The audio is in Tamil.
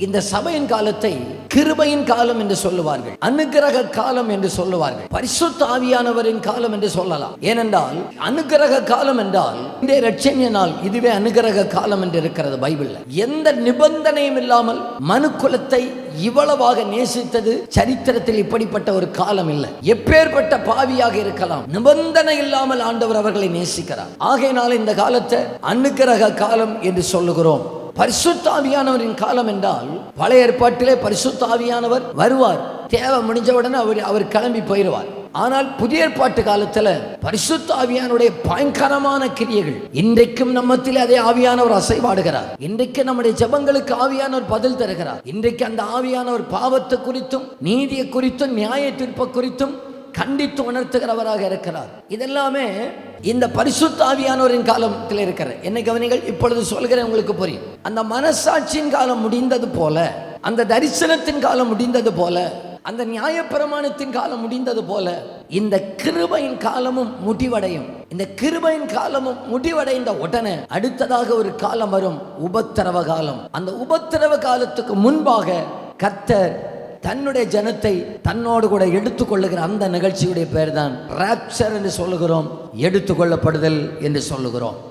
இந்த சபையின் காலத்தை கிருபையின் காலம் என்று சொல்லுவார்கள், அனுக்கிரக காலம் என்று சொல்லுவார்கள், பரிசுத்த ஆவியானவரின் காலம் என்று சொல்லலாம். ஏனென்றால் அனுக்கிரக காலம் என்றால் இந்த இரட்சணிய நாள், இதுவே அனுக்கிரக காலம் என்று இருக்கிறது பைபிள்ல. எந்த நிபந்தனையும் இல்லாமல் மனுக்குலத்தை இவ்வளவாக நேசித்தது சரித்திரத்தில் இப்படிப்பட்ட ஒரு காலம் இல்லை. எப்பேற்பட்ட பாவியாக இருக்கலாம், நிபந்தனை இல்லாமல் ஆண்டவர் அவர்களை நேசிக்கிறார். ஆகையினால் இந்த காலத்தை அனுக்கிரக காலம் என்று சொல்லுகிறோம். பரிசுத்த ஆவியானவரின் காலம் என்றால் பழைய ஏற்பாட்டிலே பரிசுத்த ஆவியானவர் வருவார், தேவை முடிஞ்சவுடனே அவர் கிளம்பி போயிடுவார். ஆனால் புதிய ஏற்பாட்டு காலத்துல பரிசுத்த ஆவியானுடைய பயங்கரமான கிரியைகள் இன்றைக்கும் நம்மத்தில் அதே ஆவியானவர் அசைவாடுகிறார். இன்றைக்கு நம்முடைய ஜெபங்களுக்கு ஆவியானவர் பதில் தருகிறார். இன்றைக்கு அந்த ஆவியானவர் பாவத்தை குறித்தும் நீதியை குறித்தும் நியாய தீர்ப்பு குறித்தும் கண்டித்து உணர்த்துகிறவராக இருக்கிறார். இதெல்லாமே இந்த பரிசுத்த ஆவியானவரின் காலத்தில் இருக்கிற என்னை கவனிகள். இப்பொழுது சொல்கிறேன், உங்களுக்கு புரியும். அந்த மனசாட்சியின் காலம் முடிந்தது போல, அந்த தரிசனத்தின் காலம் முடிந்தது போல, அந்த நியாயப்பிரமாணத்தின் காலம் முடிந்தது போல இந்த கிருபையின் காலமும் முடிவடையும். இந்த கிருபையின் காலமும் முடிவடைந்த உடனே அடுத்ததாக ஒரு காலம் வரும், உபத்திரவ காலம். அந்த உபத்திரவ காலத்துக்கு முன்பாக கர்த்தர் தன்னுடைய ஜனத்தை தன்னோடு கூட எடுத்துக்கொள்ளுகிற அந்த நிகழ்ச்சியுடைய பெயர் தான் ராப்சர் என்று சொல்லுகிறோம், எடுத்துக்கொள்ளப்படுதல் என்று சொல்லுகிறோம்.